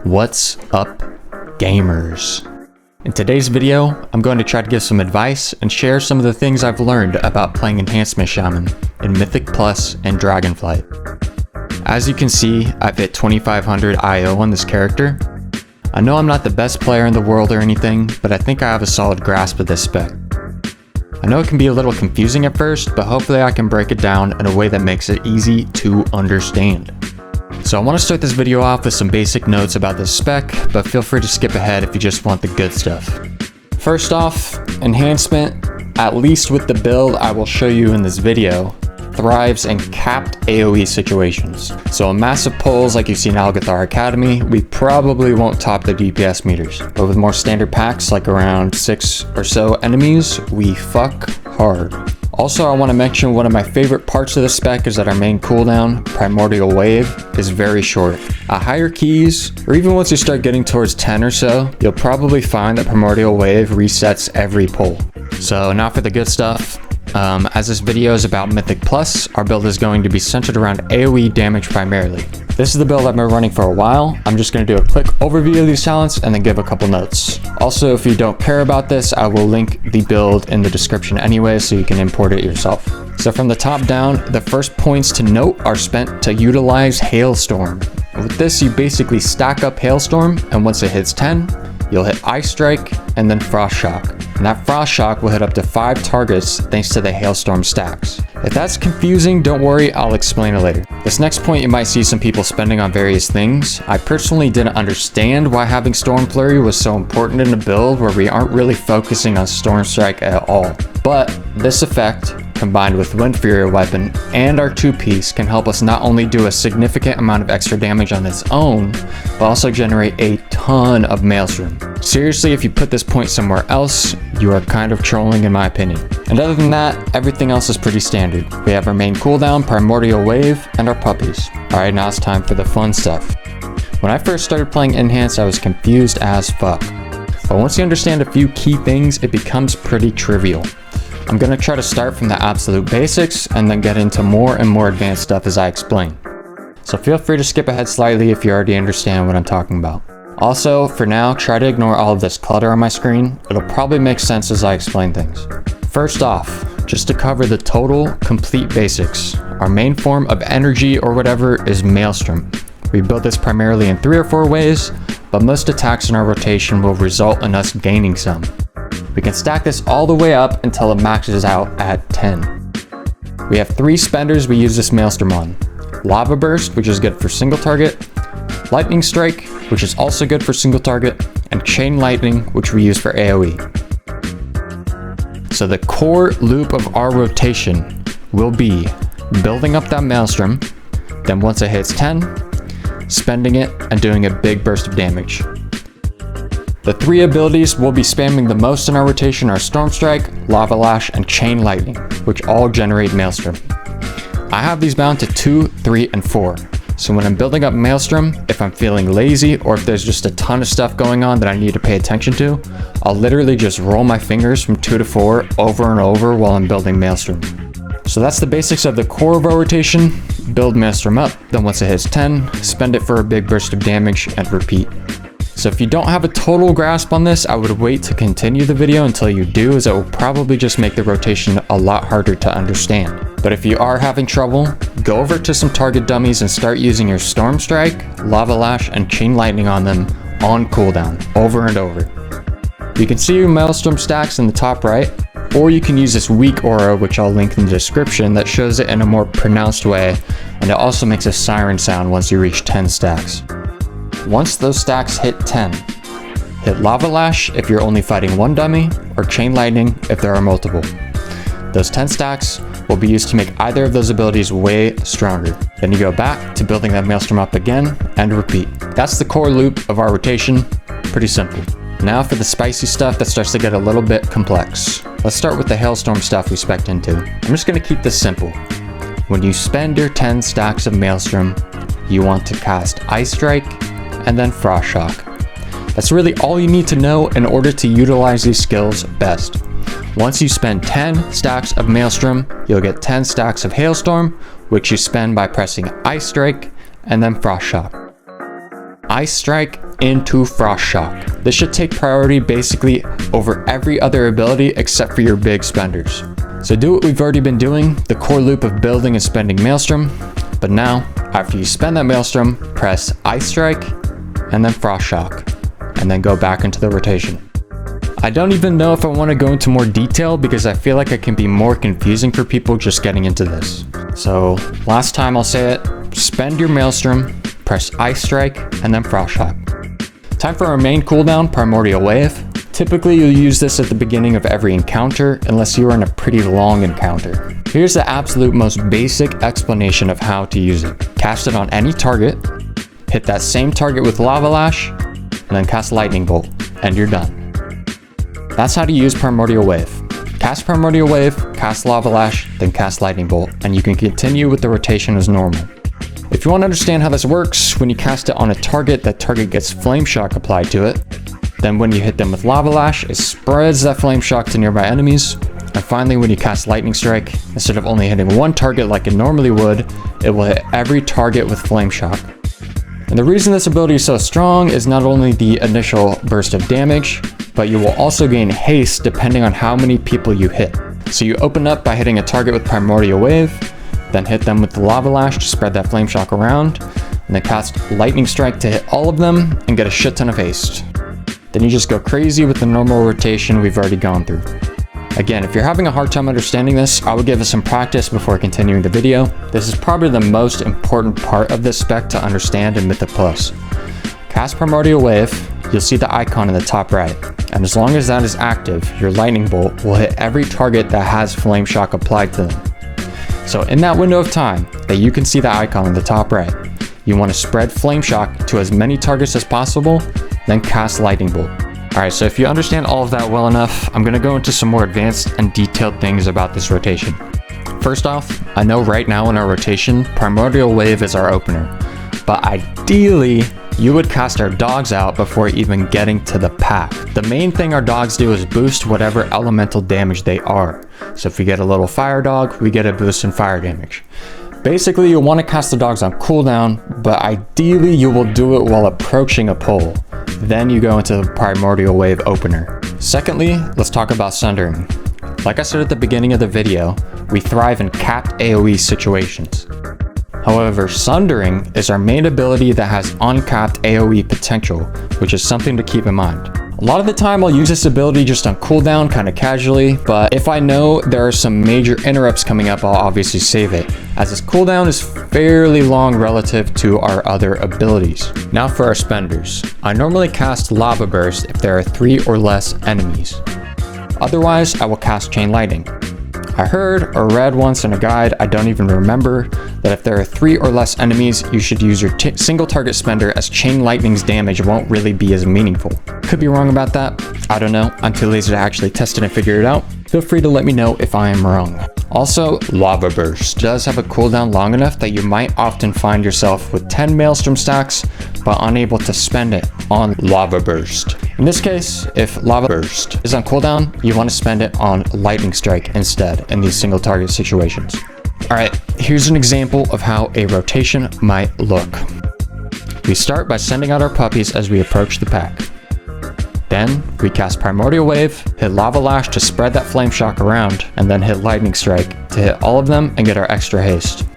What's up, gamers? In today's video, I'm going to try to give some advice and share some of the things I've learned about playing Enhancement Shaman in Mythic Plus and Dragonflight. As you can see, I've hit 2500 IO on this character. I know I'm not the best player in the world or anything, but I think I have a solid grasp of this spec. I know it can be a little confusing at first, but hopefully I can break it down in a way that makes it easy to understand. So I want to start this video off with some basic notes about this spec, but feel free to skip ahead if you just want the good stuff. First off, Enhancement, at least with the build I will show you in this video, thrives in capped AoE situations. So in massive pulls like you see in Algathar Academy, we probably won't top the DPS meters. But with more standard packs like around 6 or so enemies, we fuck hard. Also, I want to mention one of my favorite parts of the spec is that our main cooldown, Primordial Wave, is very short. At higher keys, or even once you start getting towards 10 or so, you'll probably find that Primordial Wave resets every pull. So now for the good stuff. As this video is about Mythic Plus, our build is going to be centered around AoE damage primarily. This is the build I've been running for a while. I'm just going to do a quick overview of these talents and then give a couple notes. Also, if you don't care about this, I will link the build in the description anyway so you can import it yourself. So from the top down, the first points to note are spent to utilize Hailstorm. With this, you basically stack up Hailstorm, and once it hits 10, you'll hit Ice Strike and then Frost Shock. And that Frost Shock will hit up to 5 targets thanks to the Hailstorm stacks. If that's confusing, don't worry, I'll explain it later. This next point you might see some people spending on various things. I personally didn't understand why having Storm Flurry was so important in a build where we aren't really focusing on Storm Strike at all. But this effect, combined with Wind Fury weapon and our 2-piece, can help us not only do a significant amount of extra damage on its own, but also generate a ton of Maelstrom. Seriously, if you put this point somewhere else, you are kind of trolling in my opinion. And other than that, everything else is pretty standard. We have our main cooldown, Primordial Wave, and our puppies. Alright, now it's time for the fun stuff. When I first started playing Enhanced, I was confused as fuck. But once you understand a few key things, it becomes pretty trivial. I'm going to try to start from the absolute basics and then get into more and more advanced stuff as I explain. So feel free to skip ahead slightly if you already understand what I'm talking about. Also, for now, try to ignore all of this clutter on my screen. It'll probably make sense as I explain things. First off, just to cover the total, complete basics. Our main form of energy or whatever is Maelstrom. We build this primarily in 3 or 4 ways, but most attacks in our rotation will result in us gaining some. We can stack this all the way up until it maxes out at 10. We have 3 spenders we use this Maelstrom on. Lava Burst, which is good for single target, Lightning Strike, which is also good for single target, and Chain Lightning, which we use for AoE. So the core loop of our rotation will be building up that Maelstrom, then once it hits 10, spending it and doing a big burst of damage. The 3 abilities we'll be spamming the most in our rotation are Storm Strike, Lava Lash, and Chain Lightning, which all generate Maelstrom. I have these bound to 2, 3, and 4. So when I'm building up Maelstrom, if I'm feeling lazy or if there's just a ton of stuff going on that I need to pay attention to, I'll literally just roll my fingers from 2 to 4 over and over while I'm building Maelstrom. So that's the basics of the core of our rotation. Build Maelstrom up, then once it hits 10, spend it for a big burst of damage and repeat. So if you don't have a total grasp on this, I would wait to continue the video until you do, as it will probably just make the rotation a lot harder to understand. But if you are having trouble, go over to some target dummies and start using your Storm Strike, Lava Lash, and Chain Lightning on them on cooldown, over and over. You can see your Maelstrom stacks in the top right, or you can use this weak aura, which I'll link in the description, that shows it in a more pronounced way, and it also makes a siren sound once you reach 10 stacks. Once those stacks hit 10, hit Lava Lash if you're only fighting 1 dummy, or Chain Lightning if there are multiple. Those 10 stacks will be used to make either of those abilities way stronger. Then you go back to building that Maelstrom up again and repeat. That's the core loop of our rotation. Pretty simple. Now for the spicy stuff that starts to get a little bit complex. Let's start with the Hailstorm stuff we spec'd into. I'm just going to keep this simple. When you spend your 10 stacks of Maelstrom, you want to cast Ice Strike and then Frost Shock. That's really all you need to know in order to utilize these skills best. Once you spend 10 stacks of Maelstrom, you'll get 10 stacks of Hailstorm, which you spend by pressing Ice Strike and then Frost Shock. Ice Strike into Frost Shock. This should take priority basically over every other ability except for your big spenders. So do what we've already been doing, the core loop of building and spending Maelstrom, but now, after you spend that Maelstrom, press Ice Strike and then Frost Shock, and then go back into the rotation. I don't even know if I want to go into more detail because I feel like it can be more confusing for people just getting into this. So last time I'll say it, spend your Maelstrom, press Ice Strike, and then Frost Shock. Time for our main cooldown, Primordial Wave. Typically you'll use this at the beginning of every encounter unless you are in a pretty long encounter. Here's the absolute most basic explanation of how to use it. Cast it on any target, hit that same target with Lava Lash, and then cast Lightning Bolt, and you're done. That's how to use Primordial Wave. Cast Primordial Wave, cast Lava Lash, then cast Lightning Bolt, and you can continue with the rotation as normal. If you want to understand how this works, when you cast it on a target, that target gets Flame Shock applied to it. Then when you hit them with Lava Lash, it spreads that Flame Shock to nearby enemies. And finally, when you cast Lightning Strike, instead of only hitting one target like it normally would, it will hit every target with Flame Shock. And the reason this ability is so strong is not only the initial burst of damage, but you will also gain haste depending on how many people you hit. So you open up by hitting a target with Primordial Wave, then hit them with the Lava Lash to spread that Flame Shock around, and then cast Lightning Strike to hit all of them and get a shit ton of haste. Then you just go crazy with the normal rotation we've already gone through. Again, if you're having a hard time understanding this, I would give it some practice before continuing the video. This is probably the most important part of this spec to understand in Mythic Plus. Cast Primordial Wave, you'll see the icon in the top right, and as long as that is active, your Lightning Bolt will hit every target that has Flame Shock applied to them. So in that window of time that you can see the icon in the top right, you want to spread Flame Shock to as many targets as possible, then cast Lightning Bolt. Alright, so if you understand all of that well enough, I'm going to go into some more advanced and detailed things about this rotation. First off, I know right now in our rotation, Primordial Wave is our opener, but ideally, you would cast our dogs out before even getting to the pack. The main thing our dogs do is boost whatever elemental damage they are. So if we get a little fire dog, we get a boost in fire damage. Basically, you'll want to cast the dogs on cooldown, but ideally you will do it while approaching a pole. Then you go into the Primordial Wave opener. Secondly, let's talk about Sundering. Like I said at the beginning of the video, we thrive in capped AoE situations. However, Sundering is our main ability that has uncapped AoE potential, which is something to keep in mind. A lot of the time I'll use this ability just on cooldown, kind of casually, but if I know there are some major interrupts coming up, I'll obviously save it, as this cooldown is fairly long relative to our other abilities. Now for our spenders. I normally cast Lava Burst if there are 3 or less enemies. Otherwise, I will cast Chain Lightning. I heard or read once in a guide, I don't even remember, that if there are 3 or less enemies, you should use your single target spender, as Chain Lightning's damage won't really be as meaningful. Could be wrong about that, I don't know, I'm too lazy to actually test it and figure it out. Feel free to let me know if I am wrong. Also, Lava Burst does have a cooldown long enough that you might often find yourself with 10 Maelstrom stacks, but unable to spend it on Lava Burst. In this case, if Lava Burst is on cooldown, you want to spend it on Lightning Strike instead in these single target situations. Alright, here's an example of how a rotation might look. We start by sending out our puppies as we approach the pack. Then, we cast Primordial Wave, hit Lava Lash to spread that Flame Shock around, and then hit Lightning Strike to hit all of them and get our extra haste.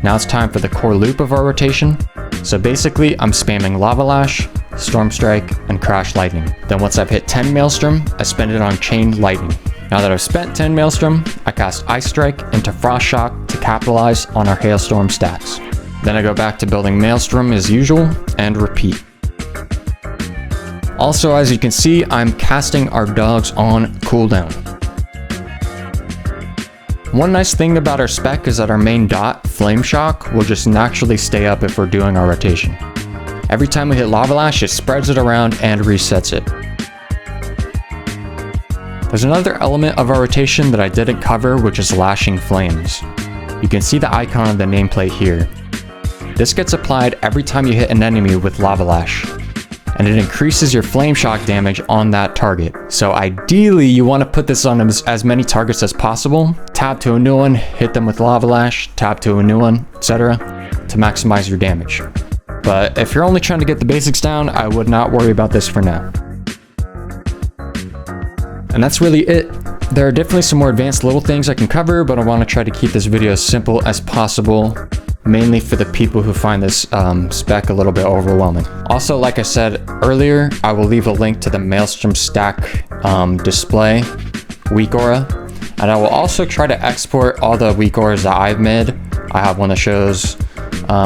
Now it's time for the core loop of our rotation. So basically, I'm spamming Lava Lash, Storm Strike, and Crash Lightning. Then once I've hit 10 Maelstrom, I spend it on Chain Lightning. Now that I've spent 10 Maelstrom, I cast Ice Strike into Frost Shock to capitalize on our Hailstorm stats. Then I go back to building Maelstrom as usual, and repeat. Also, as you can see, I'm casting our dogs on cooldown. One nice thing about our spec is that our main dot, Flame Shock, will just naturally stay up if we're doing our rotation. Every time we hit Lava Lash, it spreads it around and resets it. There's another element of our rotation that I didn't cover, which is Lashing Flames. You can see the icon of the nameplate here. This gets applied every time you hit an enemy with Lava Lash, and it increases your Flame Shock damage on that target. So ideally, you want to put this on as many targets as possible, tab to a new one, hit them with Lava Lash, tab to a new one, etc. to maximize your damage. But if you're only trying to get the basics down, I would not worry about this for now. And that's really it. There are definitely some more advanced little things I can cover, but I want to try to keep this video as simple as possible, mainly for the people who find this spec a little bit overwhelming. Also, like I said earlier, I will leave a link to the Maelstrom stack display weak aura, and I will also try to export all the weak auras that I've made. I have one that shows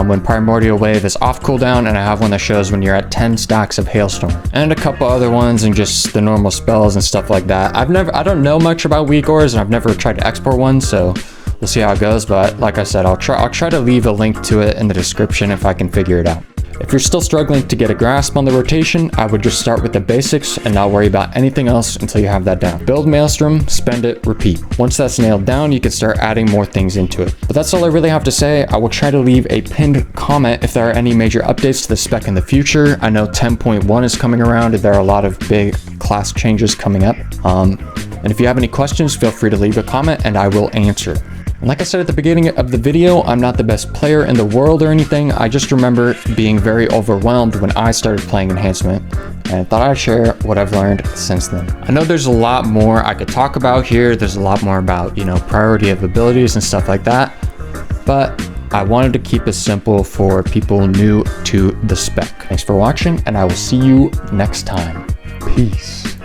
when Primordial Wave is off cooldown, and I have one that shows when you're at 10 stacks of Hailstorm, and a couple other ones and just the normal spells and stuff like that. I don't know much about weak auras, and I've never tried to export one, so we'll see how it goes. But like I said, I'll try to leave a link to it in the description if I can figure it out. If you're still struggling to get a grasp on the rotation, I would just start with the basics and not worry about anything else until you have that down. Build Maelstrom, spend it, repeat. Once that's nailed down, you can start adding more things into it. But that's all I really have to say. I will try to leave a pinned comment if there are any major updates to the spec in the future. I know 10.1 is coming around, and there are a lot of big class changes coming up. And if you have any questions, feel free to leave a comment and I will answer. And like I said at the beginning of the video, I'm not the best player in the world or anything. I just remember being very overwhelmed when I started playing Enhancement, and I thought I'd share what I've learned since then. I know there's a lot more I could talk about here. There's a lot more about, priority of abilities and stuff like that, but I wanted to keep it simple for people new to the spec. Thanks for watching, and I will see you next time. Peace.